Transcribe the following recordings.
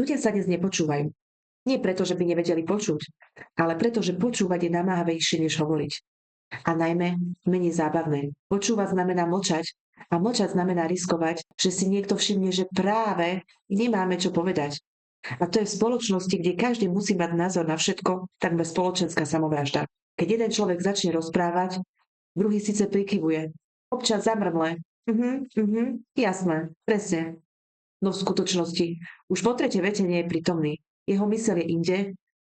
Ľudia sa dnes nepočúvajú. Nie preto, že by nevedeli počuť, ale preto, že počúvať je namáhavejšie než hovoriť. A najmä menej zábavné. Počúvať znamená mlčať a mlčať znamená riskovať, že si niekto všimne, že práve nemáme čo povedať. A to je v spoločnosti, kde každý musí mať názor na všetko, takmer spoločenská samovražda. Keď jeden človek začne rozprávať, druhý síce prikyvuje. Občas zamrmle. Jasné, presne. No v skutočnosti už po tretej vete nie je prítomný. Jeho myseľ je inde,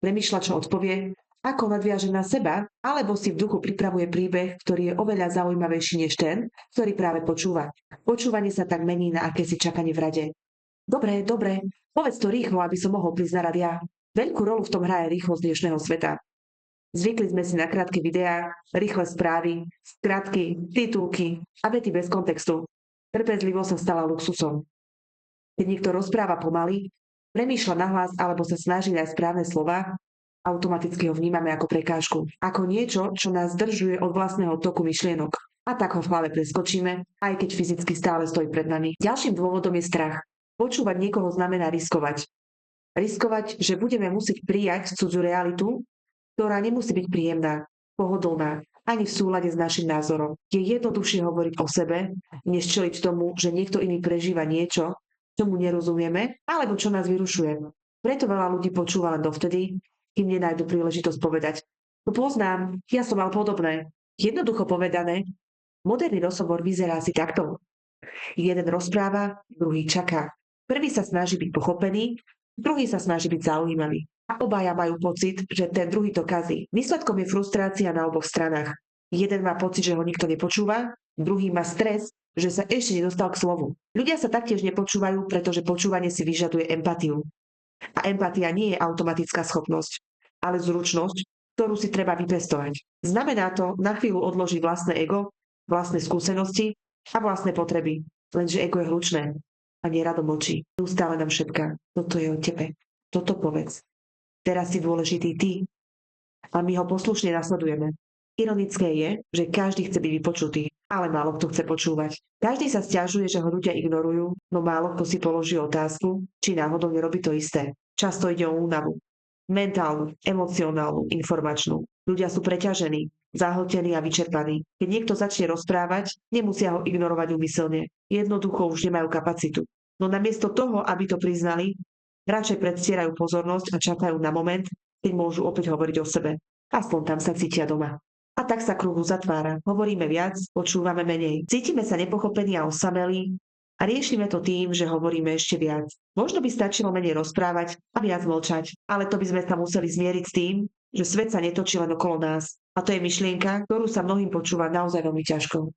premýšľa, čo odpovie, ako nadviaže na seba, alebo si v duchu pripravuje príbeh, ktorý je oveľa zaujímavejší než ten, ktorý práve počúva. Počúvanie sa tak mení na akési čakanie v rade. Dobre, dobre, povedz to rýchlo, aby som mohol prísť na rad ja. Veľkú rolu v tom hraje rýchlosť dnešného sveta. Zvykli sme si na krátke videá, rýchle správy, skratky, titulky a vety bez kontextu. Trpezlivosť sa stala luxusom. Keď niekto rozpráva pomaly, premýšľa nahlas alebo sa snaží nájsť správne slova, automaticky ho vnímame ako prekážku. Ako niečo, čo nás zdržuje od vlastného toku myšlienok. A tak ho v hlave preskočíme, aj keď fyzicky stále stojí pred nami. Ďalším dôvodom je strach. Počúvať niekoho znamená riskovať. Riskovať, že budeme musieť prijať cudzú realitu, ktorá nemusí byť príjemná, pohodlná, ani v súlade s našim názorom. Je jednoduchšie hovoriť o sebe, než čeliť tomu, že niekto iný prežíva niečo, čomu nerozumieme, alebo čo nás vyrušuje. Preto veľa ľudí počúva len dovtedy, kým nenájdu príležitosť povedať. To poznám, ja som mal podobné. Jednoducho povedané, moderný rozhovor vyzerá asi takto. Jeden rozpráva, druhý čaká. Prvý sa snaží byť pochopený, druhý sa snaží byť zaujímavý. A obaja majú pocit, že ten druhý to kazí. Výsledkom je frustrácia na oboch stranách. Jeden má pocit, že ho nikto nepočúva, druhý má stres, že sa ešte nedostal k slovu. Ľudia sa taktiež nepočúvajú, pretože počúvanie si vyžaduje empatiu. A empatia nie je automatická schopnosť, ale zručnosť, ktorú si treba vypestovať. Znamená to na chvíľu odložiť vlastné ego, vlastné skúsenosti a vlastné potreby. Lenže ego je hlučné a nerado mlčí. Neustále nám šepká. Toto je o tebe. Toto povedz. Teraz si dôležitý ty. A my ho poslušne nasledujeme. Ironické je, že každý chce byť vypočutý, ale málo kto chce počúvať. Každý sa sťažuje, že ho ľudia ignorujú, no málo kto si položí otázku, či náhodou nerobí to isté. Často ide o únavu. Mentálnu, emocionálnu, informačnú. Ľudia sú preťažení, zahltení a vyčerpaní. Keď niekto začne rozprávať, nemusia ho ignorovať úmyselne. Jednoducho už nemajú kapacitu. No namiesto toho, aby to priznali, radšej predstierajú pozornosť a čakajú na moment, keď môžu opäť hovoriť o sebe. Aspoň tam sa cítia doma. A tak sa kruh uzatvára. Hovoríme viac, počúvame menej. Cítime sa nepochopení a osamelí a riešime to tým, že hovoríme ešte viac. Možno by stačilo menej rozprávať a viac mlčať, ale to by sme sa museli zmieriť s tým, že svet sa netočí len okolo nás. A to je myšlienka, ktorú sa mnohým počúva naozaj veľmi ťažko.